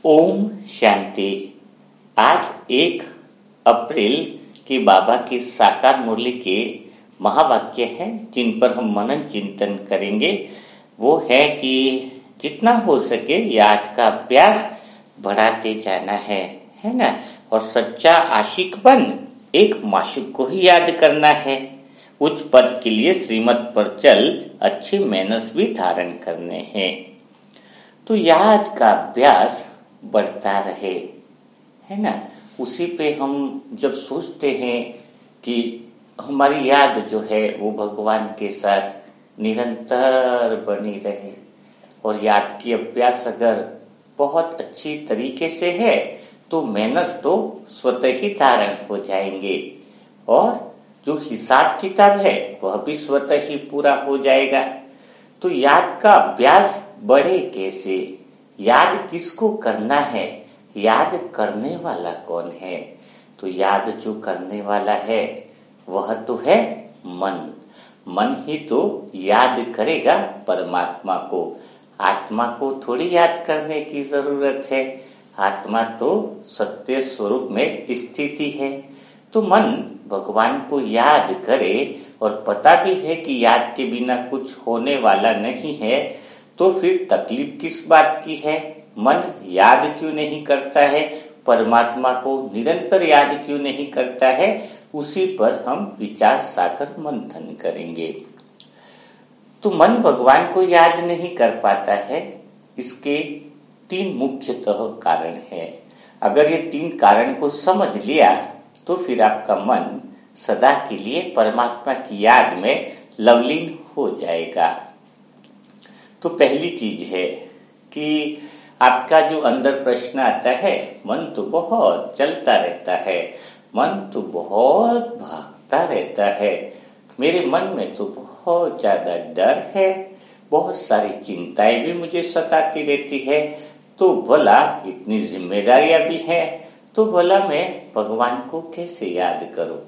ओम शांति। आज 1 अप्रैल की बाबा की साकार मुरली के महावाक्य हैं जिन पर हम मनन चिंतन करेंगे। वो है कि जितना हो सके याद का अभ्यास बढ़ाते जाना है ना। और सच्चा आशिक बन एक माशूक को ही याद करना है। उच्च पद के लिए श्रीमत पर चल अच्छे मैनर्स भी धारण करने हैं। तो याद का अभ्यास बढ़ता रहे, है ना। उसी पे हम जब सोचते हैं कि हमारी याद जो है वो भगवान के साथ निरंतर बनी रहे, और याद की अभ्यास अगर बहुत अच्छी तरीके से है तो मैनर्स तो स्वतः ही धारण हो जाएंगे, और जो हिसाब किताब है वह भी स्वतः ही पूरा हो जाएगा। तो याद का अभ्यास बढ़े कैसे? याद किसको करना है? याद करने वाला कौन है? तो याद जो करने वाला है वह तो है मन। मन ही तो याद करेगा परमात्मा को। आत्मा को थोड़ी याद करने की जरूरत है। आत्मा तो सत्य स्वरूप में स्थिति है। तो मन भगवान को याद करे, और पता भी है कि याद के बिना कुछ होने वाला नहीं है, तो फिर तकलीफ किस बात की है? मन याद क्यों नहीं करता है? परमात्मा को निरंतर याद क्यों नहीं करता है? उसी पर हम विचार सागर मंथन करेंगे। तो मन भगवान को याद नहीं कर पाता है, इसके 3 मुख्यतः कारण है। अगर ये 3 कारण को समझ लिया तो फिर आपका मन सदा के लिए परमात्मा की याद में लवलीन हो जाएगा। तो पहली चीज है कि आपका जो अंदर प्रश्न आता है, मन तो बहुत चलता रहता है, मन तो बहुत भागता रहता है, मेरे मन में तो बहुत ज्यादा डर है, बहुत सारी चिंताएं भी मुझे सताती रहती है, तो भला इतनी जिम्मेदारियां भी हैं, तो भला मैं भगवान को कैसे याद करूं,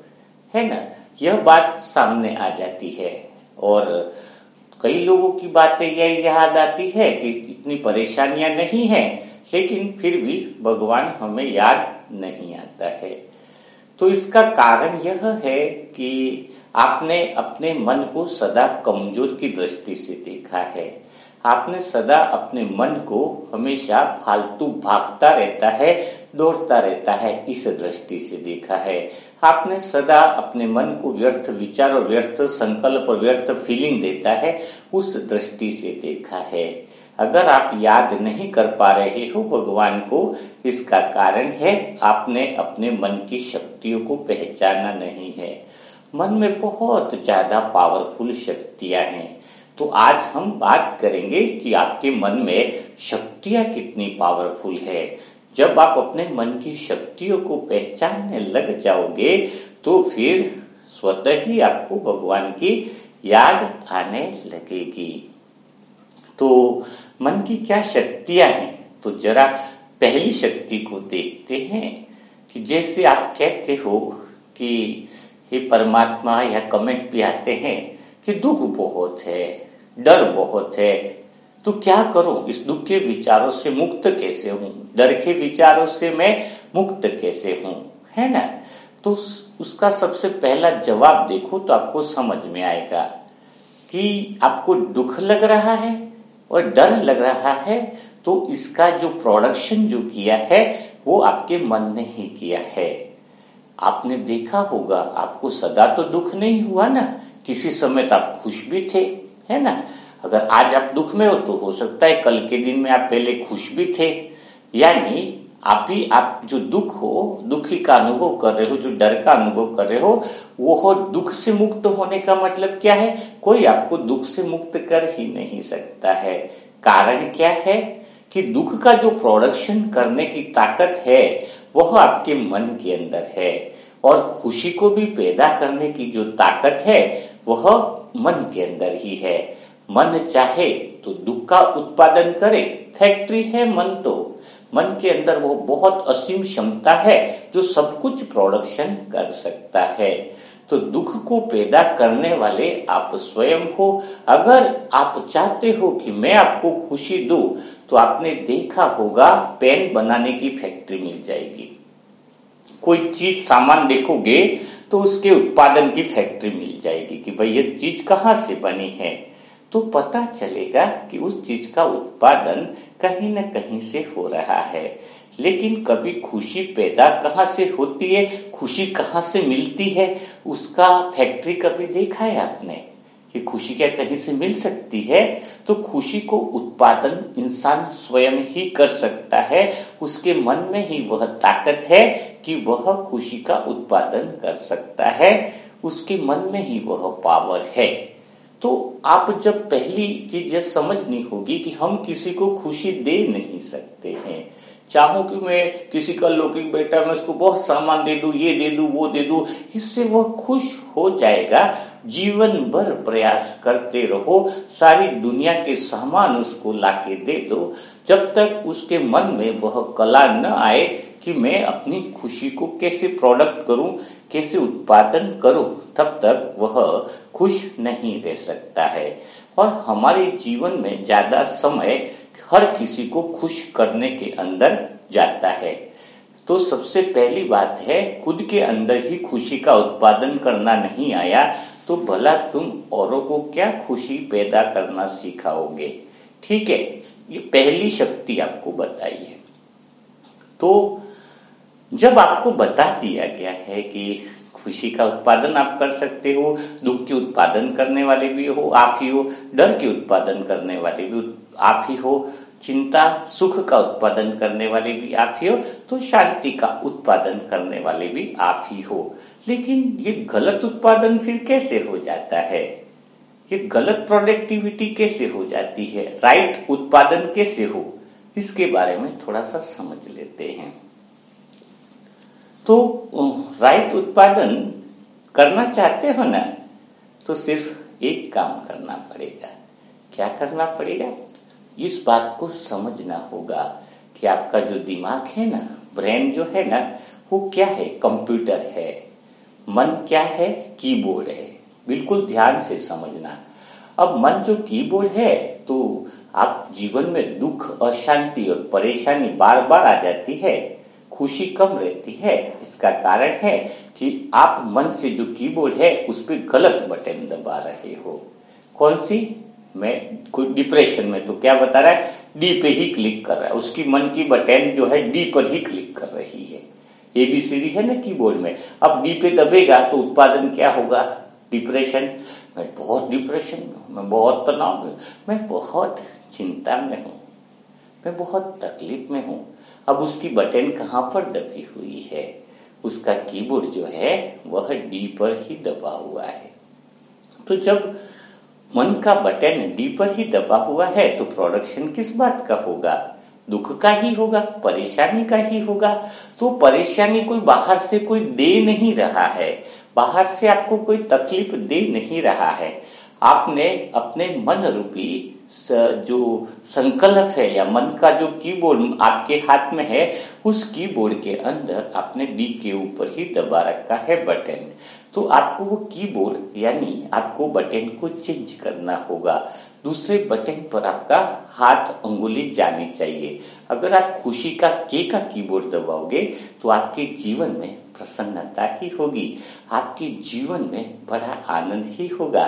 है ना। यह बात सामने आ जाती है। और कई लोगों की बातें यही याद आती है कि इतनी परेशानियां नहीं है, लेकिन फिर भी भगवान हमें याद नहीं आता है। तो इसका कारण यह है कि आपने अपने मन को सदा कमजोर की दृष्टि से देखा है। आपने सदा अपने मन को हमेशा फालतू भागता रहता है, दौड़ता रहता है, इस दृष्टि से देखा है। आपने सदा अपने मन को व्यर्थ विचार और व्यर्थ संकल्प और व्यर्थ फीलिंग देता है, उस दृष्टि से देखा है। अगर आप याद नहीं कर पा रहे हो भगवान को, इसका कारण है आपने अपने मन की शक्तियों को पहचाना नहीं है। मन में बहुत ज्यादा पावरफुल शक्तियां हैं। तो आज हम बात करेंगे कि आपके मन में शक्तियां कितनी पावरफुल है। जब आप अपने मन की शक्तियों को पहचानने लग जाओगे तो फिर स्वतः ही आपको भगवान की याद आने लगेगी। तो मन की क्या शक्तियां हैं? तो जरा पहली शक्ति को देखते हैं कि जैसे आप कहते हो कि हे परमात्मा, या कमेंट भी आते हैं कि दुख बहुत है, डर बहुत है, तो क्या करूं? इस दुख के विचारों से मुक्त कैसे हूं? डर के विचारों से मैं मुक्त कैसे हूं, है ना। तो उसका सबसे पहला जवाब देखो तो आपको समझ में आएगा कि आपको दुख लग रहा है और डर लग रहा है, तो इसका जो प्रोडक्शन जो किया है वो आपके मन ने ही किया है। आपने देखा होगा, आपको सदा तो दुख नहीं हुआ ना, किसी समय तो आप खुश भी थे, है ना। अगर आज आप दुख में हो तो हो सकता है कल के दिन में आप पहले खुश भी थे। यानी आप जो दुखी का अनुभव कर रहे हो, जो डर का अनुभव कर रहे हो, वो दुख से मुक्त होने का मतलब क्या है? कोई आपको दुख से मुक्त कर ही नहीं सकता है। कारण क्या है कि दुख का जो प्रोडक्शन करने की ताकत है वह आपके मन के अंदर है, और खुशी को भी पैदा करने की जो ताकत है वह मन के अंदर ही है। मन चाहे तो दुख का उत्पादन करे, फैक्ट्री है मन। तो मन के अंदर वो बहुत असीम क्षमता है जो सब कुछ प्रोडक्शन कर सकता है। तो दुख को पैदा करने वाले आप स्वयं हो। अगर आप चाहते हो कि मैं आपको खुशी दूं, तो आपने देखा होगा पेन बनाने की फैक्ट्री मिल जाएगी। कोई चीज सामान देखोगे तो उसके उत्पादन की फैक्ट्री मिल जाएगी कि भाई ये चीज कहाँ से बनी है, तो पता चलेगा कि उस चीज का उत्पादन कहीं न कहीं से हो रहा है। लेकिन कभी खुशी पैदा कहाँ से होती है, खुशी कहाँ से मिलती है, उसका फैक्ट्री कभी देखा है आपने कि खुशी क्या कहीं से मिल सकती है? तो खुशी को उत्पादन इंसान स्वयं ही कर सकता है। उसके मन में ही वह ताकत है कि वह खुशी का उत्पादन कर सकता है। उसके मन में ही वह पावर है। तो आप जब पहली चीज यह समझनी होगी कि हम किसी को खुशी दे नहीं सकते हैं। चाहूं कि मैं किसी का लौकिक बेटा मैं उसको बहुत सामान दे दूं, ये दे दूं, वो दे दूं, इससे वह खुश हो जाएगा। जीवन भर प्रयास करते रहो, सारी दुनिया के सामान उसको लाके दे दो, जब तक उसके मन में वह कला न आए कि मैं अपनी खुशी को कैसे प्रोडक्ट करूं, कैसे उत्पादन करूं, तब तक वह खुश नहीं रह सकता है। और हमारे जीवन में ज्यादा समय हर किसी को खुश करने के अंदर जाता है। तो सबसे पहली बात है, खुद के अंदर ही खुशी का उत्पादन करना नहीं आया तो भला तुम औरों को क्या खुशी पैदा करना सिखाओगे। ठीक है, ये पहली शक्ति आपको बताई है। तो जब आपको बता दिया गया है कि खुशी का उत्पादन आप कर सकते हो, दुख के उत्पादन करने वाले भी हो आप ही हो, डर के उत्पादन करने वाले भी आप ही हो, चिंता सुख का उत्पादन करने वाले भी आप ही हो, तो शांति का उत्पादन करने वाले भी आप ही हो। लेकिन ये गलत उत्पादन फिर कैसे हो जाता है, ये गलत प्रोडक्टिविटी कैसे हो जाती है, राइट उत्पादन कैसे हो, इसके बारे में थोड़ा सा समझ लेते हैं। तो राइट उत्पादन करना चाहते हो ना, तो सिर्फ एक काम करना पड़ेगा। क्या करना पड़ेगा? इस बात को समझना होगा कि आपका जो दिमाग है ना, ब्रेन जो है ना, वो क्या है? कंप्यूटर है। मन क्या है? कीबोर्ड है। बिल्कुल ध्यान से समझना। अब मन जो कीबोर्ड है, तो आप जीवन में दुख, अशांति और परेशानी बार बार आ जाती है, खुशी कम रहती है। इसका कारण है कि आप मन से जो कीबोर्ड है उस पर गलत बटन दबा रहे हो। कौन सी? मैं कोई डिप्रेशन में तो क्या बता रहा है, डी पे ही क्लिक कर रहा है, उसकी मन की बटन जो है डी पर ही क्लिक कर रही है। एबीसीडी है ना कीबोर्ड में, अब डी पे दबेगा तो उत्पादन क्या होगा? डिप्रेशन। मैं बहुत डिप्रेशन में हूं, मैं बहुत तनाव में, मैं बहुत चिंता में हूं, मैं बहुत तकलीफ में हूं। अब उसकी बटन कहां पर दबी हुई है? उसका कीबोर्ड जो है वह डी पर ही दबा हुआ है। तो जब मन का बटन डी पर ही दबा हुआ है तो प्रोडक्शन किस बात का होगा? दुख का ही होगा, परेशानी का ही होगा। तो परेशानी कोई बाहर से कोई दे नहीं रहा है, बाहर से आपको कोई तकलीफ दे नहीं रहा है। आपने अपने मन रूपी जो संकल्प है या मन का जो कीबोर्ड आपके हाथ में है, उस कीबोर्ड के अंदर आपने डी के ऊपर ही दबा रखा है बटन। तो आपको वो कीबोर्ड यानी आपको बटन को चेंज करना होगा। दूसरे बटन पर आपका हाथ अंगुली जानी चाहिए। अगर आप खुशी का के का कीबोर्ड दबाओगे तो आपके जीवन में प्रसन्नता ही होगी, आपके जीवन में बड़ा आनंद ही होगा।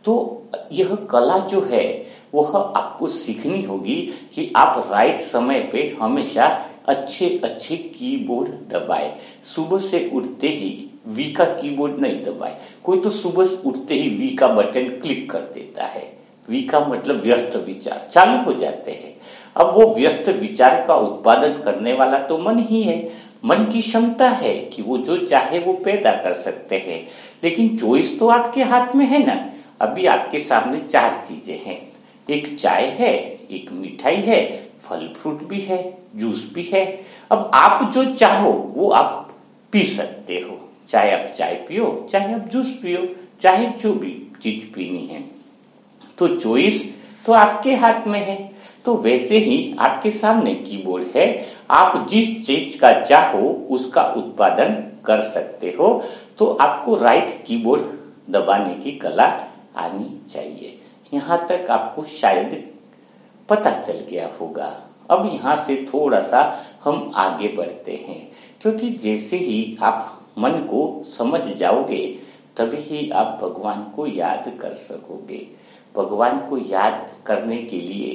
तो यह कला जो है वह आपको सीखनी होगी कि आप राइट समय पे हमेशा अच्छे अच्छे कीबोर्ड दबाए। सुबह से उठते ही वी का कीबोर्ड नहीं दबाए। कोई तो सुबह उठते ही वी का बटन क्लिक कर देता है। वी का मतलब व्यर्थ विचार चालू हो जाते हैं। अब वो व्यर्थ विचार का उत्पादन करने वाला तो मन ही है। मन की क्षमता है कि वो जो चाहे वो पैदा कर सकते हैं, लेकिन चॉइस तो आपके हाथ में है ना। अभी आपके सामने चार चीजें हैं, एक चाय है, एक मिठाई है, फल फ्रूट भी है, जूस भी है। अब आप जो चाहो वो आप पी सकते हो, चाहे आप चाय पियो, चाहे आप जूस पियो, चाहे जो भी चीज पीनी है। तो चॉइस तो आपके हाथ में है। तो वैसे ही आपके सामने कीबोर्ड है, आप जिस चीज का चाहो उसका उत्पादन कर सकते हो। तो आपको राइट कीबोर्ड दबाने की कला आनी चाहिए। यहाँ तक आपको शायद पता चल गया होगा। अब यहाँ से थोड़ा सा हम आगे बढ़ते हैं, क्योंकि जैसे ही आप मन को समझ जाओगे तभी ही आप भगवान को याद कर सकोगे। भगवान को याद करने के लिए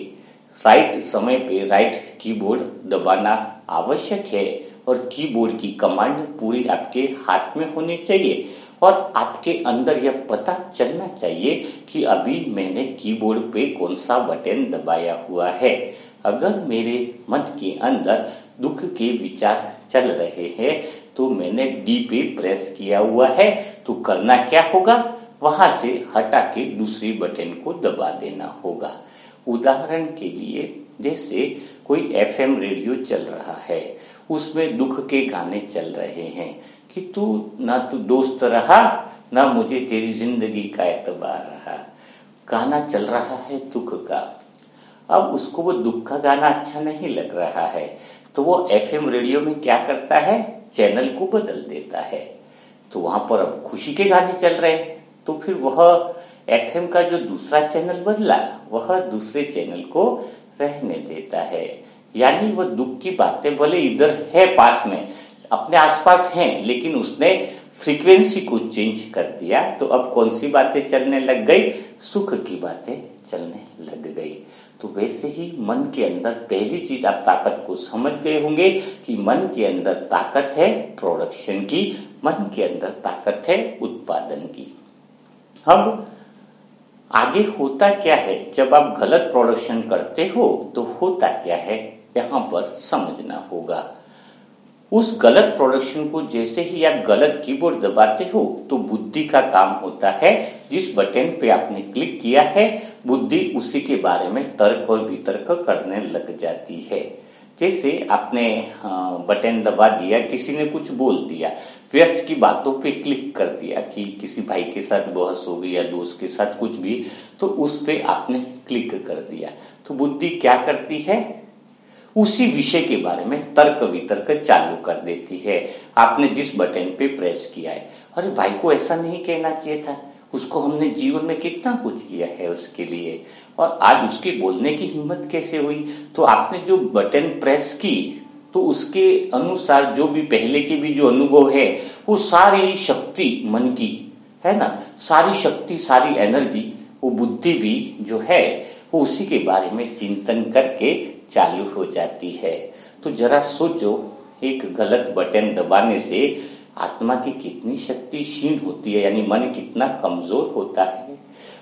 राइट समय पे राइट कीबोर्ड दबाना आवश्यक है और कीबोर्ड की कमांड पूरी आपके हाथ में होनी चाहिए और आपके अंदर यह पता चलना चाहिए कि अभी मैंने कीबोर्ड पे कौन सा बटन दबाया हुआ है। अगर मेरे मन के अंदर दुख के विचार चल रहे हैं तो मैंने डी पे प्रेस किया हुआ है, तो करना क्या होगा, वहां से हटा के दूसरी बटन को दबा देना होगा। उदाहरण के लिए जैसे कोई एफएम रेडियो चल रहा है, उसमें दुख के गाने चल रहे हैं कि तू दोस्त रहा ना मुझे तेरी जिंदगी का एतबार रहा, गाना चल रहा है दुख का। अब उसको वो दुख का गाना अच्छा नहीं लग रहा है तो वो एफएम रेडियो में क्या करता है, चैनल को बदल देता है। तो वहां पर अब खुशी के गाने चल रहे हैं तो फिर वह एफएम का जो दूसरा चैनल बदला वह दूसरे चैनल को रहने देता है। यानी वह दुख की बातें भले इधर है पास में अपने आसपास हैं, लेकिन उसने फ्रीक्वेंसी को चेंज कर दिया तो अब कौन सी बातें चलने लग गई, सुख की बातें चलने लग गई। तो वैसे ही मन के अंदर पहली चीज आप ताकत को समझ गए होंगे कि मन के अंदर ताकत है प्रोडक्शन की, मन के अंदर ताकत है उत्पादन की। अब आगे होता क्या है, जब आप गलत प्रोडक्शन करते हो तो होता क्या है यहां पर समझना होगा। उस गलत प्रोडक्शन को जैसे ही आप गलत कीबोर्ड दबाते हो तो बुद्धि का काम होता है, जिस बटन पे आपने क्लिक किया है बुद्धि उसी के बारे में तर्क और वितर्क करने लग जाती है। जैसे आपने बटन दबा दिया, किसी ने कुछ बोल दिया, व्यर्थ की बातों पे क्लिक कर दिया कि किसी भाई के साथ बहस हो गई या दोस्त के साथ कुछ भी, तो उस पे आपने क्लिक कर दिया तो बुद्धि क्या करती है, उसी विषय के बारे में तर्क वितर्क चालू कर देती है। आपने जिस बटन पे प्रेस किया है, अरे भाई को ऐसा नहीं कहना चाहिए था, उसको हमने जीवन में कितना कुछ किया है उसके लिए, और आज उसके बोलने की हिम्मत कैसे हुई। तो आपने जो बटन प्रेस की तो उसके अनुसार जो भी पहले के भी जो अनुभव है वो सारी शक्ति मन की है ना, सारी शक्ति सारी एनर्जी वो बुद्धि भी जो है वो उसी के बारे में चिंतन करके चालू हो जाती है। तो जरा सोचो, एक गलत बटन दबाने से आत्मा की कितनी शक्ति क्षीण होती है, यानी मन कितना कमजोर होता है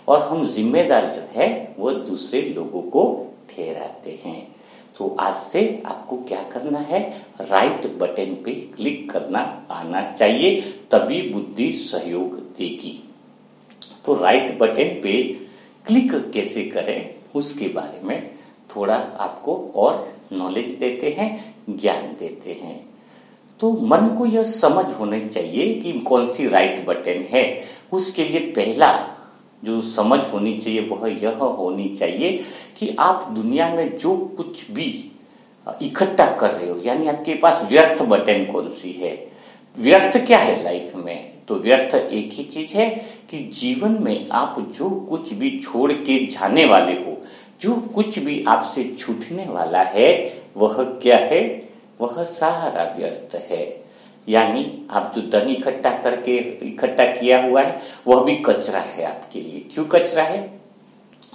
और हम जिम्मेदार जो है वो दूसरे लोगों को ठहराते हैं। तो आज से आपको क्या करना है, राइट बटन पे क्लिक करना आना चाहिए, तभी बुद्धि सहयोग देगी। तो राइट बटन पे क्लिक कैसे करें उसके बारे में थोड़ा आपको और नॉलेज देते हैं, ज्ञान देते हैं। तो मन को यह समझ होनी चाहिए कि कौन सी राइट बटन है। उसके लिए पहला जो समझ होनी चाहिए वह यह होनी चाहिए कि आप दुनिया में जो कुछ भी इकट्ठा कर रहे हो, यानी आपके पास व्यर्थ बटन कौन सी है। व्यर्थ क्या है लाइफ में, तो व्यर्थ एक ही चीज है कि जीवन में आप जो कुछ भी छोड़ के जाने वाले हो, जो कुछ भी आपसे छूटने वाला है वह क्या है, वह सारा व्यर्थ है। यानी आप जो धन इकट्ठा किया हुआ है वह भी कचरा है आपके लिए। क्यों कचरा है,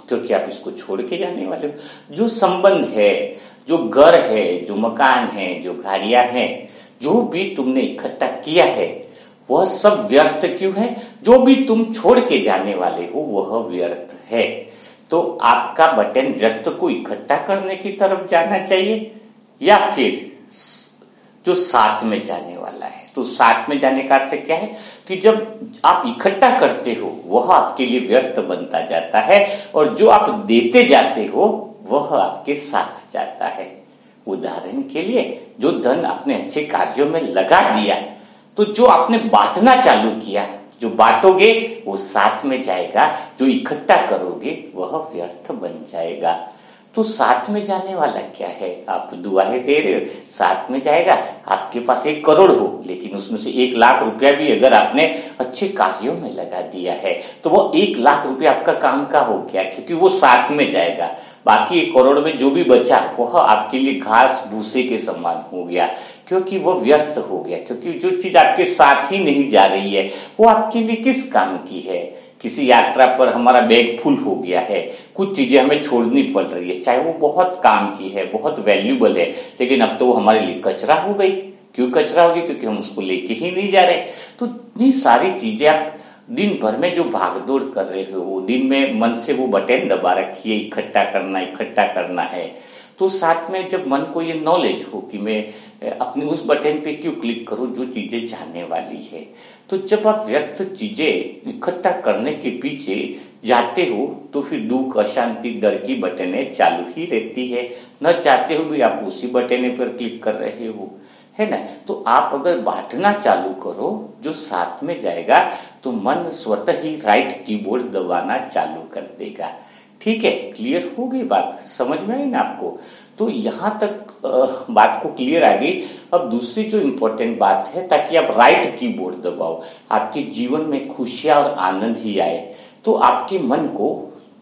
क्योंकि आप इसको छोड़ के जाने वाले हो। जो संबंध है, जो घर है, जो मकान है, जो गाड़ियां हैं, जो भी तुमने इकट्ठा किया है वह सब व्यर्थ क्यों है, जो भी तुम छोड़ के जाने वाले हो वह व्यर्थ है। तो आपका बटन व्यर्थ को इकट्ठा करने की तरफ जाना चाहिए या फिर जो साथ में जाने वाला है। तो साथ में जाने का अर्थ क्या है कि जब आप इकट्ठा करते हो वह आपके लिए व्यर्थ बनता जाता है और जो आप देते जाते हो वह आपके साथ जाता है। उदाहरण के लिए जो धन आपने अच्छे कार्यों में लगा दिया, तो जो आपने बांटना चालू किया, जो बांटोगे वो साथ में जाएगा, जो इकट्ठा करोगे वह व्यर्थ बन जाएगा। तो साथ में जाने वाला क्या है? आप दुआएं दे रहे हो, साथ में जाएगा। आपके पास 1 करोड़ हो, लेकिन उसमें से 1 लाख रुपया भी अगर आपने अच्छे कार्यों में लगा दिया है तो वो 1 लाख रुपया आपका काम का हो गया, क्योंकि वो साथ में जाएगा। बाकी 1 करोड़ में जो भी बचा वह आपके लिए घास भूसे के समान हो गया, क्योंकि वो व्यर्थ हो गया। क्योंकि जो चीज आपके साथ ही नहीं जा रही है वो आपके लिए किस काम की है? किसी यात्रा पर हमारा बैग फुल हो गया है, कुछ चीजें हमें छोड़नी पड़ रही है, चाहे वो बहुत काम की है, बहुत वैल्यूबल है, लेकिन अब तो वो हमारे लिए कचरा हो गई। क्यों कचरा हो गई? क्योंकि हम उसको लेके ही नहीं जा रहे। तो इतनी सारी चीजें आप दिन भर में जो भागदौड़ कर रहे हो, दिन में मन से वो बटन दबा रखिए, इकट्ठा करना है। तो साथ में जब मन को ये नॉलेज हो कि मैं अपने उस बटन पे क्यों क्लिक करूं जो चीजें जाने वाली है, तो जब आप व्यर्थ चीजें इकट्ठा करने के पीछे जाते हो तो फिर दुख, अशांति, डर की बटनें चालू ही रहती है। न चाहते हो भी आप उसी बटने पर क्लिक कर रहे हो, है ना। तो आप अगर बांटना चालू करो जो साथ में जाएगा तो मन स्वतः ही राइट कीबोर्ड दबाना चालू कर देगा। ठीक है, क्लियर हो गई बात? समझ में आई ना आपको? तो यहां तक बात को क्लियर आ गई। अब दूसरी जो इम्पोर्टेंट बात है, ताकि आप राइट कीबोर्ड दबाओ, आपके जीवन में खुशियां और आनंद ही आए, तो आपके मन को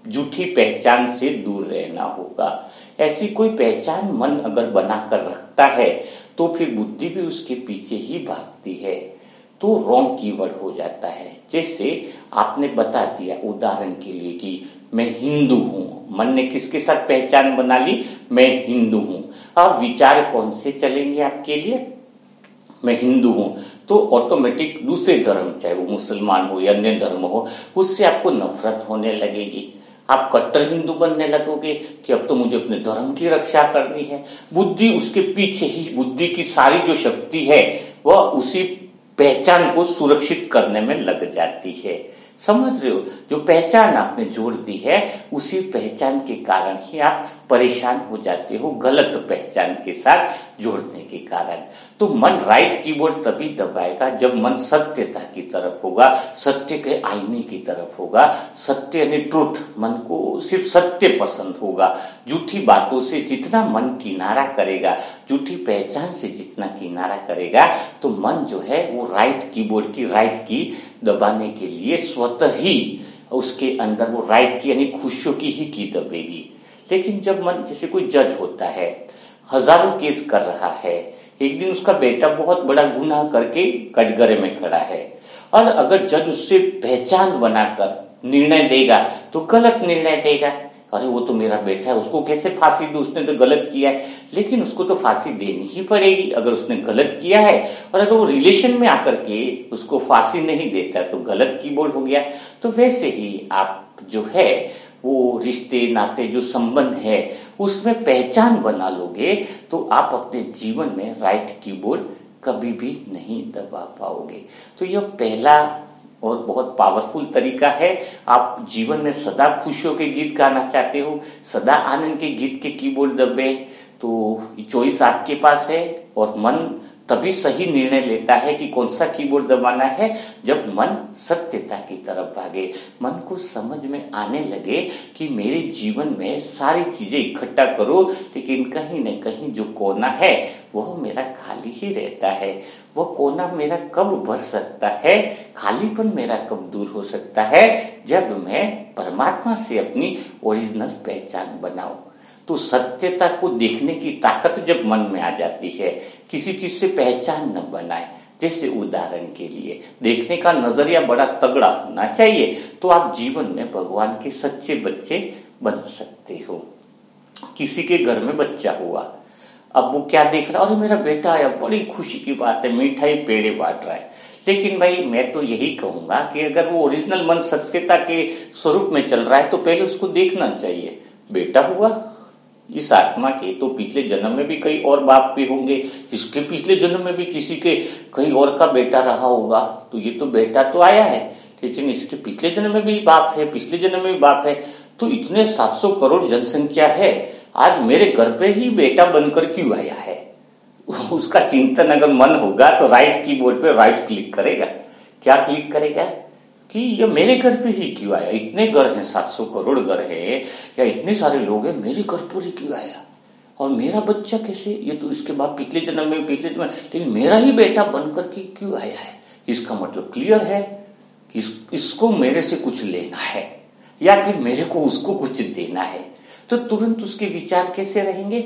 झूठी पहचान से दूर रहना होगा। ऐसी कोई पहचान मन अगर बनाकर रखता है तो फिर बुद्धि भी उसके पीछे ही भागती है, तो रॉन्ग कीवर्ड हो जाता है। जैसे आपने बता दिया उदाहरण के लिए कि मैं हिंदू हूं, मन ने किसके साथ पहचान बना ली? मैं हिंदू हूं। अब विचार कौन से चलेंगे आपके लिए? मैं हिंदू हूं, तो ऑटोमेटिक दूसरे धर्म, चाहे वो मुसलमान हो या अन्य धर्म हो, उससे आपको नफरत होने लगेगी। आप कट्टर हिंदू बनने लगोगे कि अब तो मुझे अपने धर्म की रक्षा करनी है। बुद्धि उसके पीछे ही, बुद्धि की सारी जो शक्ति है वह उसी पहचान को सुरक्षित करने में लग जाती है। समझ रहे हो? जो पहचान आपने जोड़ दी है उसी पहचान के कारण ही आप परेशान हो जाते हो, गलत पहचान के साथ जोड़ने के कारण। तो मन राइट कीबोर्ड तभी दबाएगा जब मन सत्यता की तरफ होगा, सत्य के आईने की तरफ होगा। सत्य यानी ट्रूथ, मन को सिर्फ सत्य पसंद होगा। झूठी बातों से जितना मन किनारा करेगा, झूठी पहचान से जितना किनारा करेगा, तो मन जो है वो राइट कीबोर्ड की राइट की दबाने के लिए स्वतः ही उसके अंदर वो राइट की यानी खुशियों की दबेगी। लेकिन जब मन, जैसे कोई जज होता है, हजारों केस कर रहा है, एक दिन उसका बेटा बहुत बड़ा गुनाह करके कटघरे में खड़ा है, और अगर जज उससे पहचान बनाकर निर्णय देगा तो गलत निर्णय देगा। अरे वो तो मेरा बेटा है, उसको कैसे फांसी दूं, उसने तो गलत किया है। लेकिन उसको तो फांसी देनी ही पड़ेगी अगर उसने गलत किया है। और अगर वो रिलेशन में आकर के उसको फांसी नहीं देता तो गलत कीबोर्ड हो गया। तो वैसे ही आप जो है वो रिश्ते नाते जो संबंध है उसमें पहचान बना लोगे तो आप अपने जीवन में राइट कीबोर्ड कभी भी नहीं दबा पाओगे। तो यह पहला और बहुत पावरफुल तरीका है। आप जीवन में सदा खुशियों के गीत गाना चाहते हो, सदा आनंद के गीत के कीबोर्ड दबे, तो चॉइस आपके पास है। और मन तभी सही निर्णय लेता है कि कौन सा कीबोर्ड दबाना है जब मन सत्यता की तरफ भागे, मन को समझ में आने लगे कि मेरे जीवन में सारी चीजें इकट्ठा करो, लेकिन कहीं न कहीं जो कोना है वह मेरा खाली ही रहता है। वह कोना मेरा कब भर सकता है, खालीपन मेरा कब दूर हो सकता है, जब मैं परमात्मा से अपनी ओरिजिनल पहचान बनाऊं। तो सत्यता को देखने की ताकत जब मन में आ जाती है, किसी चीज से पहचान न बनाए। जैसे उदाहरण के लिए देखने का नजरिया बड़ा तगड़ा होना चाहिए, तो आप जीवन में भगवान के सच्चे बच्चे बन सकते हो। किसी के घर में बच्चा हुआ, अब वो क्या देख रहा है, अरे मेरा बेटा आया, बड़ी खुशी की बात है, मिठाई पेड़े बांट रहा है। लेकिन भाई मैं तो यही कहूंगा कि अगर वो ओरिजिनल मन सत्यता के स्वरूप में चल रहा है तो पहले उसको देखना चाहिए। बेटा हुआ इस आत्मा के, तो पिछले जन्म में भी कई और बाप भी होंगे, इसके पिछले जन्म में भी किसी के कई और का बेटा रहा होगा। तो ये तो बेटा तो आया है, लेकिन इसके पिछले जन्म में भी बाप है, पिछले जन्म में भी बाप है। तो इतने 700 करोड़ जनसंख्या है, आज मेरे घर पे ही बेटा बनकर क्यों आया है? उसका चिंतन अगर मन होगा तो राइट कीबोर्ड पे राइट क्लिक करेगा। क्या क्लिक करेगा कि ये मेरे घर पे ही क्यों आया, इतने घर हैं, 700 करोड़ घर है या इतने सारे लोग हैं, मेरे घर पर ही क्यों आया, और मेरा बच्चा कैसे, ये तो इसके बाद पिछले जन्म में लेकिन मेरा ही बेटा बनकर के क्यों आया है। इसका मतलब क्लियर है कि इसको मेरे से कुछ लेना है या फिर मेरे को उसको कुछ देना है। तो तुरंत उसके विचार कैसे रहेंगे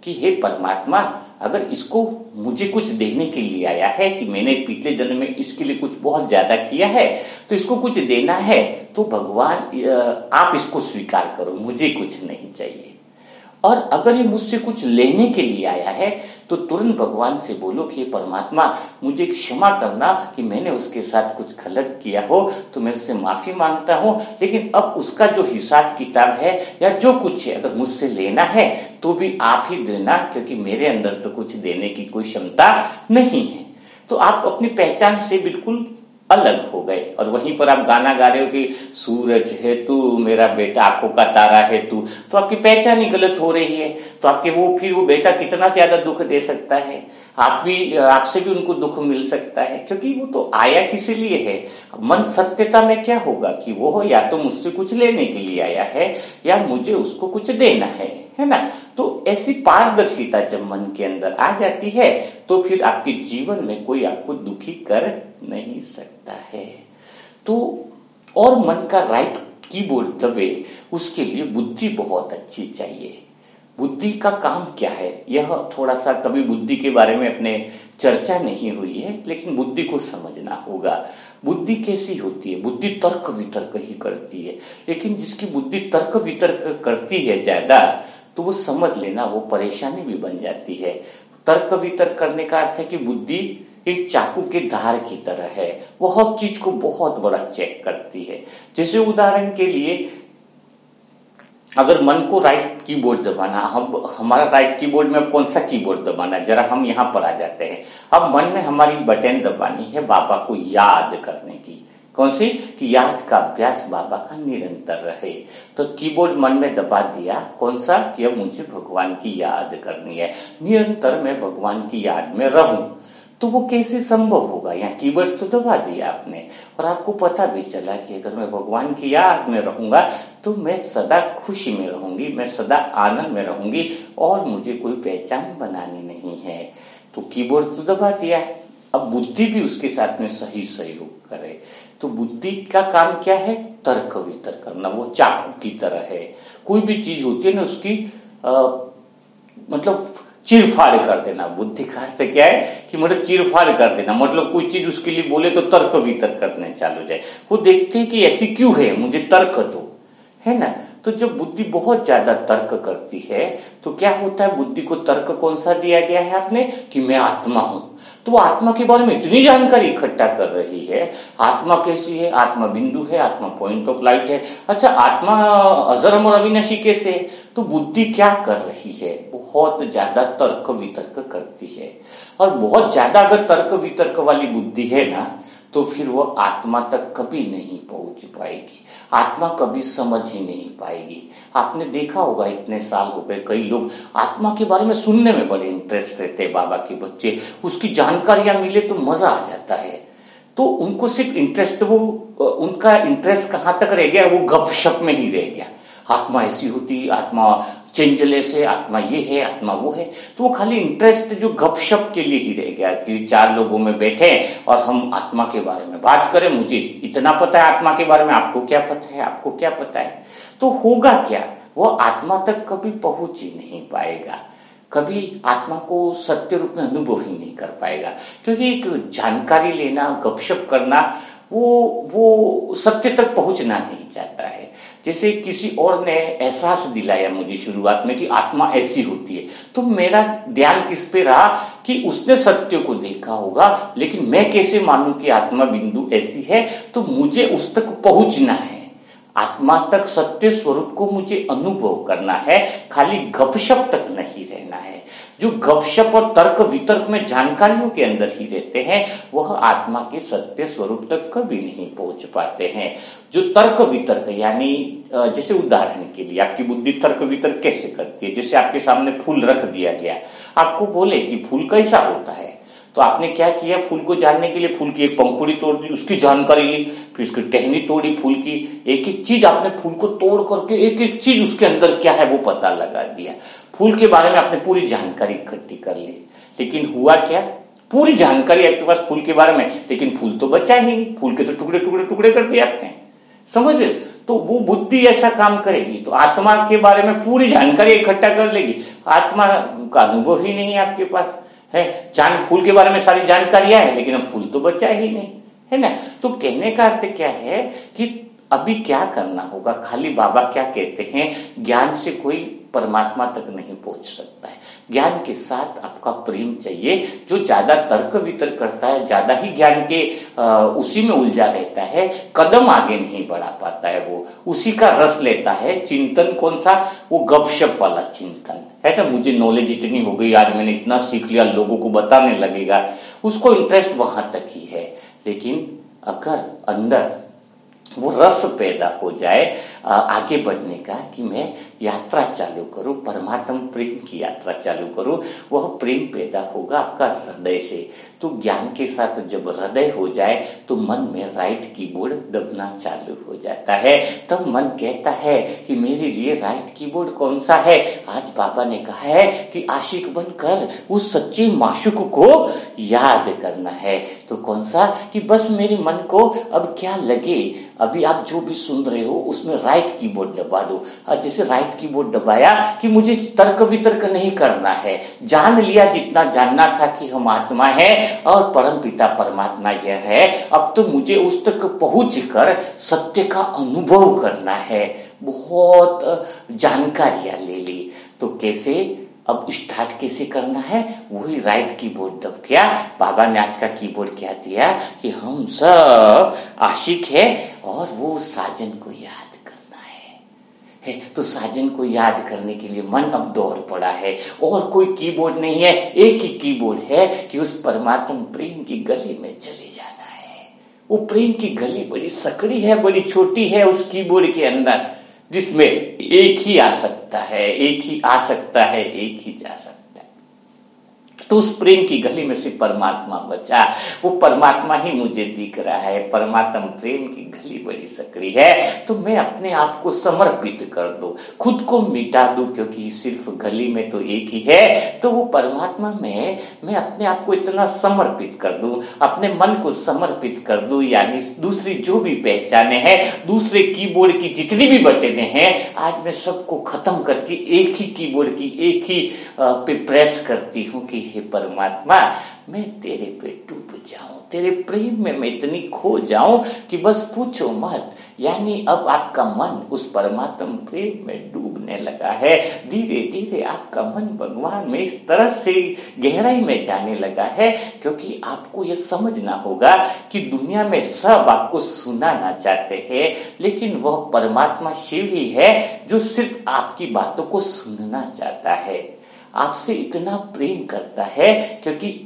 कि हे परमात्मा, अगर इसको मुझे कुछ देने के लिए आया है कि मैंने पिछले जन्म में इसके लिए कुछ बहुत ज्यादा किया है तो इसको कुछ देना है, तो भगवान आप इसको स्वीकार करो, मुझे कुछ नहीं चाहिए। और अगर ये मुझसे कुछ लेने के लिए आया है तो तुरंत भगवान से बोलो कि परमात्मा मुझे क्षमा करना कि मैंने उसके साथ कुछ गलत किया हो, तो मैं उससे माफी मांगता हूं, लेकिन अब उसका जो हिसाब किताब है या जो कुछ है अगर मुझसे लेना है तो भी आप ही देना, क्योंकि मेरे अंदर तो कुछ देने की कोई क्षमता नहीं है। तो आप अपनी पहचान से बिल्कुल अलग हो गए और वहीं पर आप गाना गा रहे हो कि सूरज है तू मेरा बेटा, आंखों का तारा है तू, तो आपकी पहचान ही गलत हो रही है। तो आपके फिर वो बेटा कितना ज्यादा दुख दे सकता है, आपसे भी उनको दुख मिल सकता है, क्योंकि वो तो आया किसी लिए है। मन सत्यता में क्या होगा कि वो या तो मुझसे कुछ लेने के लिए आया है या मुझे उसको कुछ देना है ना। तो ऐसी पारदर्शिता जब मन के अंदर आ जाती है तो फिर आपके जीवन में कोई आपको दुखी कर नहीं सकता है। तो और मन का राइट कीबोर्ड दबे उसके लिए बुद्धि बहुत अच्छी चाहिए। बुद्धि का काम क्या है, यह थोड़ा सा कभी बुद्धि के बारे में अपने चर्चा नहीं हुई है, लेकिन बुद्धि को समझना होगा। बुद्धि कैसी होती है, बुद्धि तर्क वितर्क ही करती है, लेकिन जिसकी बुद्धि तर्क वितर्क करती है ज्यादा तो वो समझ लेना वो परेशानी भी बन जाती है। तर्क वितर्क करने का अर्थ है कि बुद्धि एक चाकू के धार की तरह है, वो हर चीज को बहुत बड़ा चेक करती है। जैसे उदाहरण के लिए अगर मन को राइट कीबोर्ड दबाना, हमारा राइट कीबोर्ड में अब कौन सा कीबोर्ड दबाना, जरा हम यहाँ पर आ जाते हैं। अब मन में हमारी बटन दबानी है बाबा को याद करने की, कौन सी, कि याद का अभ्यास बाबा का निरंतर रहे। तो कीबोर्ड मन में दबा दिया, कौन सा, कि अब मुझे भगवान की याद करनी है, निरंतर मैं भगवान की याद में रहूं। तो वो कैसे संभव होगा, यहाँ कीबोर्ड तो दबा दिया आपने और आपको पता भी चला कि अगर मैं भगवान की याद में रहूंगा तो मैं सदा खुशी में रहूंगी, मैं सदा आनंद में रहूंगी और मुझे कोई पहचान बनानी नहीं है। तो कीबोर्ड तो दबा दिया, अब बुद्धि भी उसके साथ में सही सहयोग करे। तो बुद्धि का काम क्या है, तर्क वितर्क करना। वो चाकू की तरह है, कोई भी चीज होती है ना उसकी मतलब चीरफाड़ कर देना। बुद्धि का अर्थ क्या है कि मतलब चीरफाड़ कर देना, मतलब कोई चीज उसके लिए बोले तो तर्क वितर्क करने चालू हो जाए। वो देखते हैं कि ऐसी क्यों है, मुझे तर्क दो, है ना। तो जब बुद्धि बहुत ज्यादा तर्क करती है तो क्या होता है, बुद्धि को तर्क कौन सा दिया गया है आपने, कि मैं आत्मा हूं। तो वो आत्मा के बारे में इतनी जानकारी इकट्ठा कर रही है, आत्मा कैसी है, आत्मा बिंदु है, आत्मा पॉइंट ऑफ लाइट है। अच्छा, आत्मा अजरम और अविनाशी कैसे है, तो बुद्धि क्या कर रही है, बहुत ज्यादा तर्क वितर्क करती है। और बहुत ज्यादा अगर तर्क वितर्क वाली बुद्धि है ना तो फिर वो आत्मा तक कभी नहीं पहुंच पाएगी, आत्मा कभी समझ ही नहीं पाएगी। आपने देखा होगा, इतने साल हो गए, कई लोग आत्मा के बारे में सुनने में बड़े इंटरेस्ट रहते हैं, बाबा के बच्चे, उसकी जानकारियां मिले तो मजा आ जाता है। तो उनको सिर्फ इंटरेस्ट, वो उनका इंटरेस्ट कहां तक रह गया, वो गपशप में ही रह गया। आत्मा ऐसी होती, आत्मा चेंजलेस है, आत्मा ये है, आत्मा वो है। तो वो खाली इंटरेस्ट जो गपशप के लिए ही रह गया कि 4 लोगों में बैठे और हम आत्मा के बारे में बात करें, मुझे इतना पता है आत्मा के बारे में, आपको क्या पता है, आपको क्या पता है। तो होगा क्या, वो आत्मा तक कभी पहुंच ही नहीं पाएगा, कभी आत्मा को सत्य रूप में अनुभव ही नहीं कर पाएगा। क्योंकि एक जानकारी लेना, गपशप करना, वो सत्य तक पहुंचना नहीं चाहता है। जैसे किसी और ने एहसास दिलाया मुझे शुरुआत में कि आत्मा ऐसी होती है, तो मेरा ध्यान किस पे रहा कि उसने सत्य को देखा होगा, लेकिन मैं कैसे मानूं कि आत्मा बिंदु ऐसी है। तो मुझे उस तक पहुंचना है, आत्मा तक, सत्य स्वरूप को मुझे अनुभव करना है, खाली गपशप तक नहीं रहना है। जो गपशप और तर्क वितर्क में जानकारियों के अंदर ही रहते हैं वह आत्मा के सत्य स्वरूप तक कभी नहीं पहुंच पाते हैं। जो तर्क वितर्क, यानी जैसे उदाहरण के लिए आपकी बुद्धि तर्क वितर्क कैसे करती है, जैसे आपके सामने फूल रख दिया गया, आपको बोले कि फूल कैसा होता है, तो आपने क्या किया, फूल को जानने के लिए फूल की एक पंखुड़ी तोड़ दी, उसकी जानकारी ली, फिर उसकी टहनी तोड़ी फूल की, एक एक चीज आपने फूल को तोड़ करके एक एक चीज उसके अंदर क्या है वो पता लगा दिया। फूल के बारे में आपने पूरी जानकारी इकट्ठी कर ली, लेकिन हुआ क्या, पूरी जानकारी आपके पास फूल के बारे में, लेकिन फूल तो बचा ही नहीं, फूल के तो टुकड़े टुकड़े टुकड़े कर दिए आपने, समझ रहे। तो वो बुद्धि ऐसा काम करेगी। तो आत्मा के बारे में पूरी जानकारी इकट्ठा कर लेगी, आत्मा का अनुभव ही नहीं है आपके पास है। फूल के बारे में सारी जानकारियां है, लेकिन अब फूल तो बचा ही नहीं, है ना। तो कहने का अर्थ क्या है कि अभी क्या करना होगा, खाली बाबा क्या कहते हैं, ज्ञान से कोई परमात्मा तक नहीं पहुंच सकता है। ज्ञान के साथ आपका प्रेम चाहिए। जो ज्यादा तर्क वितर्क करता है, ज्यादा ही ज्ञान के उसी में उलझा रहता है, कदम आगे नहीं बढ़ा पाता है, वो उसी का रस लेता है। चिंतन कौन सा, वो गपशप वाला चिंतन है ना। मुझे नॉलेज इतनी हो गई, आज मैंने इतना सीख लिया, लोगों को बताने लगेगा, उसको इंटरेस्ट वहां तक ही है। लेकिन अगर अंदर वो रस पैदा हो जाए आगे बढ़ने का, कि मैं यात्रा चालू करूं, परमात्म प्रेम की यात्रा चालू करूं, वह प्रेम पैदा होगा आपका हृदय से। तो ज्ञान के साथ जब हृदय हो जाए तो मन में राइट कीबोर्ड दबना चालू हो जाता है। तब मन कहता है कि मेरे लिए राइट कीबोर्ड कौन सा है। आज बाबा ने कहा है कि आशिक बनकर उस सच्चे माशूक को याद करना है। तो कौन सा, कि बस मेरे मन को अब क्या लगे, अभी आप जो भी सुन रहे हो उसमें राइट कीबोर्ड दबा दो। जैसे राइट कीबोर्ड दबाया कि मुझे तर्क वितर्क नहीं करना है, जान लिया जितना जानना था कि हम आत्मा है और परम पिता परमात्मा यह है। अब तो मुझे उस तक पहुंच कर सत्य का अनुभव करना है। बहुत जानकारियां ले ली, तो कैसे, अब स्टार्ट कैसे करना है, वही राइट कीबोर्ड दब गया। बाबा ने आज का कीबोर्ड क्या दिया कि हम सब आशिक है और वो साजन को याद करना है। तो साजन को याद करने के लिए मन अब दौड़ पड़ा है, और कोई कीबोर्ड नहीं है, एक ही कीबोर्ड है कि उस परमात्म प्रेम की गली में चले जाना है। वो प्रेम की गली बड़ी सकड़ी है, बड़ी छोटी है उस कीबोर्ड के अंदर, जिसमें एक ही आ सकता है, एक ही आ सकता है, एक ही जा सकता है। तो उस प्रेम की गली में से परमात्मा बचा, वो परमात्मा ही मुझे दिख रहा है। परमात्म प्रेम की गली बड़ी सकड़ी है, तो मैं अपने आप को समर्पित कर दूं, खुद को मिटा दूं, क्योंकि सिर्फ गली में तो एक ही है। तो वो परमात्मा में मैं अपने आप को इतना समर्पित कर दूं, अपने मन को समर्पित कर दूं, यानी दूसरी जो भी पहचाने हैं, दूसरे कीबोर्ड की जितनी भी बटनें हैं, आज मैं सबको खत्म करके एक ही कीबोर्ड की एक ही पे प्रेस करती हूँ कि हे परमात्मा, मैं तेरे पे डूब जाऊं, तेरे प्रेम में मैं इतनी खो जाऊं कि बस पूछो मत। यानी अब आपका मन उस परमात्म प्रेम में डूबने लगा है। धीरे धीरे आपका मन भगवान में इस तरह से गहराई में जाने लगा है, क्योंकि आपको यह समझना होगा कि दुनिया में सब आपको सुनाना चाहते हैं, लेकिन वह परमात्मा शिव ही है जो सिर्फ आपकी बातों को सुनना चाहता है, आपसे इतना प्रेम करता है, क्योंकि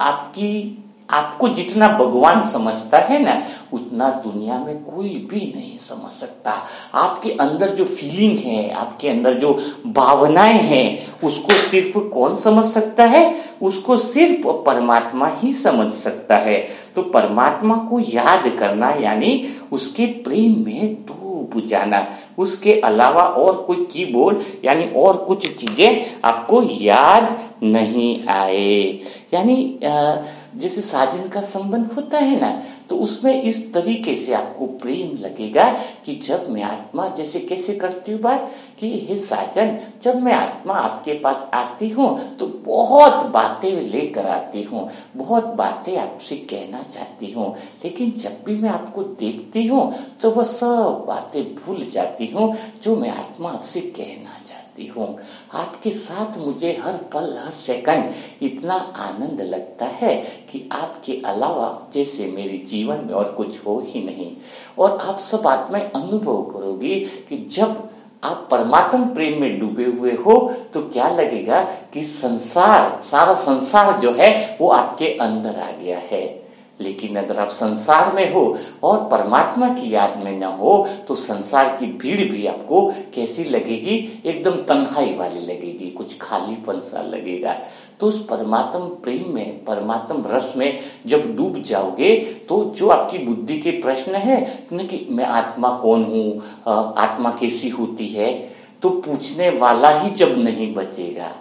आपको जितना भगवान समझता है ना, उतना दुनिया में कोई भी नहीं समझ सकता। आपके अंदर जो फीलिंग है, आपके अंदर जो भावनाएं हैं, उसको सिर्फ कौन समझ सकता है, उसको सिर्फ परमात्मा ही समझ सकता है। तो परमात्मा को याद करना यानी उसके प्रेम में डूब जाना, उसके अलावा और कोई कीबोर्ड यानी और कुछ चीजें आपको याद नहीं आए। यानी जैसे साजन का संबंध होता है ना, तो उसमें इस तरीके से आपको प्रेम लगेगा कि जब मैं आत्मा, जैसे कैसे करती हूँ बात कि हे साजन, जब मैं आत्मा आपके पास आती हूँ तो बहुत बातें लेकर आती हूँ, बहुत बातें आपसे कहना चाहती हूँ, लेकिन जब भी मैं आपको देखती हूँ तो वह सब बातें भूल जाती हूँ जो मैं आत्मा आपसे कहना चाहती हूँ। आपके साथ मुझे हर पल हर सेकंड इतना आनंद लगता है कि आपके अलावा जैसे मेरे जीवन में और कुछ हो ही नहीं। और आप सब आत्माएं अनुभव करोगी कि जब आप परमात्म प्रेम में डूबे हुए हो तो क्या लगेगा कि संसार, सारा संसार जो है वो आपके अंदर आ गया है। लेकिन अगर आप संसार में हो और परमात्मा की याद में न हो तो संसार की भीड़ भी आपको कैसी लगेगी, एकदम तन्हाई वाली लगेगी, कुछ खालीपन सा लगेगा। तो उस परमात्म प्रेम में, परमात्म रस में जब डूब जाओगे तो जो आपकी बुद्धि के प्रश्न है कि मैं आत्मा कौन हूँ, आत्मा कैसी होती है, तो पूछने वाला ही जब नहीं बचेगा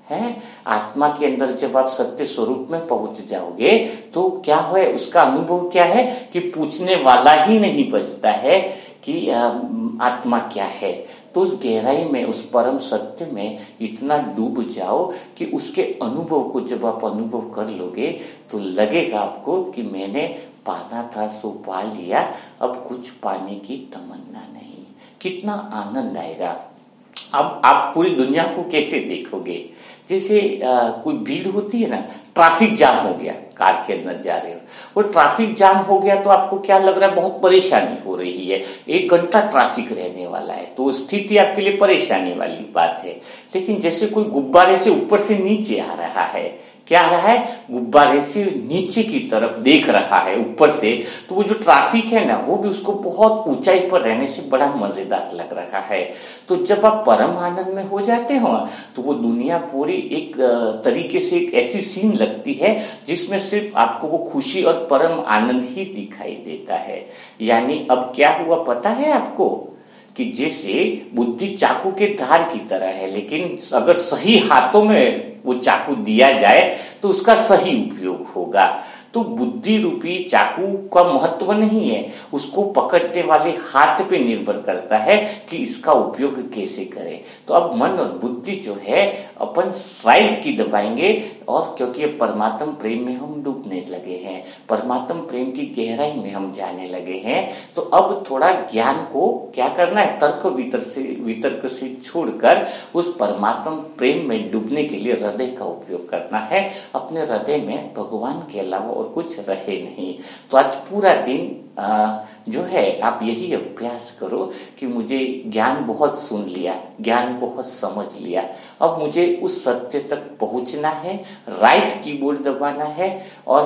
है। आत्मा के अंदर जब आप सत्य स्वरूप में पहुंच जाओगे तो क्या है, उसका अनुभव क्या है कि पूछने वाला ही नहीं बचता है कि आत्मा क्या है। तो उस गहराई में, उस परम सत्य में इतना डूब जाओ कि उसके अनुभव को जब आप अनुभव कर लोगे तो लगेगा आपको कि मैंने पाना था सो पा लिया, अब कुछ पाने की तमन्ना नहीं। कितना आनंद आएगा। अब आप पूरी दुनिया को कैसे देखोगे? जैसे कोई भीड़ होती है ना, ट्रैफिक जाम हो गया, कार के अंदर जा रहे हो, वो ट्रैफिक जाम हो गया तो आपको क्या लग रहा है? बहुत परेशानी हो रही है, 1 घंटा ट्रैफिक रहने वाला है, तो स्थिति आपके लिए परेशानी वाली बात है। लेकिन जैसे कोई गुब्बारे से ऊपर से नीचे आ रहा है, क्या आ रहा है? गुब्बारे से नीचे की तरफ देख रहा है ऊपर से, तो वो जो ट्रैफिक है ना, वो भी उसको बहुत ऊंचाई पर रहने से बड़ा मजेदार लग रहा है। तो जब आप परम आनंद में हो जाते हो तो वो दुनिया पूरी एक तरीके से एक ऐसी सीन लगती है जिसमें सिर्फ आपको वो खुशी और परम आनंद ही दिखाई देता है। यानी अब क्या हुआ पता है आपको? कि जैसे बुद्धि चाकू के धार की तरह है, लेकिन अगर सही हाथों में वो चाकू दिया जाए तो उसका सही उपयोग होगा। तो बुद्धि रूपी चाकू का महत्व नहीं है, उसको पकड़ने वाले हाथ पे निर्भर करता है कि इसका उपयोग कैसे करें। तो अब मन और बुद्धि जो है अपन राइट की दबाएंगे, और क्योंकि परमात्म प्रेम में हम डूबने लगे हैं, परमात्म प्रेम की गहराई में हम जाने लगे हैं, तो अब थोड़ा ज्ञान को क्या करना है? तर्क वितर्क से छोड़कर उस परमात्म प्रेम में डूबने के लिए हृदय का उपयोग करना है। अपने हृदय में भगवान के अलावा और कुछ रहे नहीं। तो आज पूरा दिन जो है आप यही अभ्यास करो कि मुझे ज्ञान बहुत सुन लिया, ज्ञान बहुत समझ लिया, अब मुझे उस सत्य तक पहुंचना है, राइट कीबोर्ड दबाना है और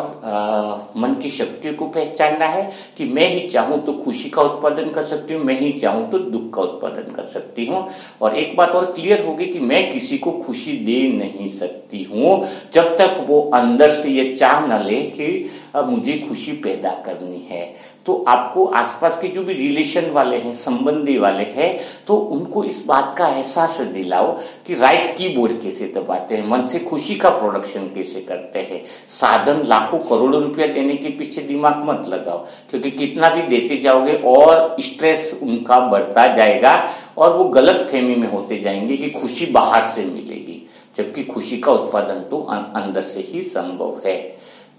मन की शक्तियों को पहचानना है कि मैं ही चाहूं तो खुशी का उत्पादन कर सकती हूँ, मैं ही चाहूं तो दुख का उत्पादन कर सकती हूँ। और एक बात और क्लियर होगी कि मैं किसी को खुशी दे नहीं सकती हूँ जब तक वो अंदर से ये चाह न ले कि मुझे खुशी पैदा करनी है। तो आपको आसपास के जो भी रिलेशन वाले हैं, संबंधी वाले हैं, तो उनको इस बात का एहसास दिलाओ कि राइट कीबोर्ड कैसे दबाते हैं, मन से खुशी का प्रोडक्शन कैसे करते हैं। साधन लाखों करोड़ों रुपया देने के पीछे दिमाग मत लगाओ, क्योंकि कितना भी देते जाओगे और स्ट्रेस उनका बढ़ता जाएगा और वो गलत फहमी में होते जाएंगे कि खुशी बाहर से मिलेगी, जबकि खुशी का उत्पादन तो अंदर से ही संभव है।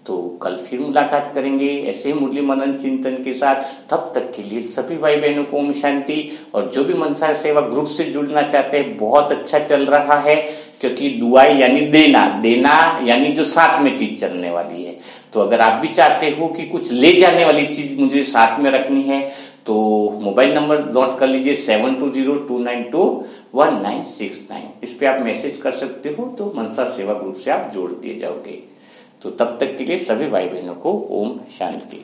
तो कल फिर मुलाकात करेंगे ऐसे मुरली मनन चिंतन के साथ। तब तक के लिए सभी भाई बहनों को ओम शांति। और जो भी मनसा सेवा ग्रुप से जुड़ना चाहते हैं, बहुत अच्छा चल रहा है, क्योंकि दुआएं यानी देना यानी जो साथ में चीज चलने वाली है। तो अगर आप भी चाहते हो कि कुछ ले जाने वाली चीज मुझे साथ में रखनी है, तो मोबाइल नंबर नोट कर लीजिए 7202921969। इस पे आप मैसेज कर सकते हो, तो मनसा सेवा ग्रुप से आप जोड़ दिए जाओगे। तो तब तक के लिए सभी भाई बहनों को ओम शांति।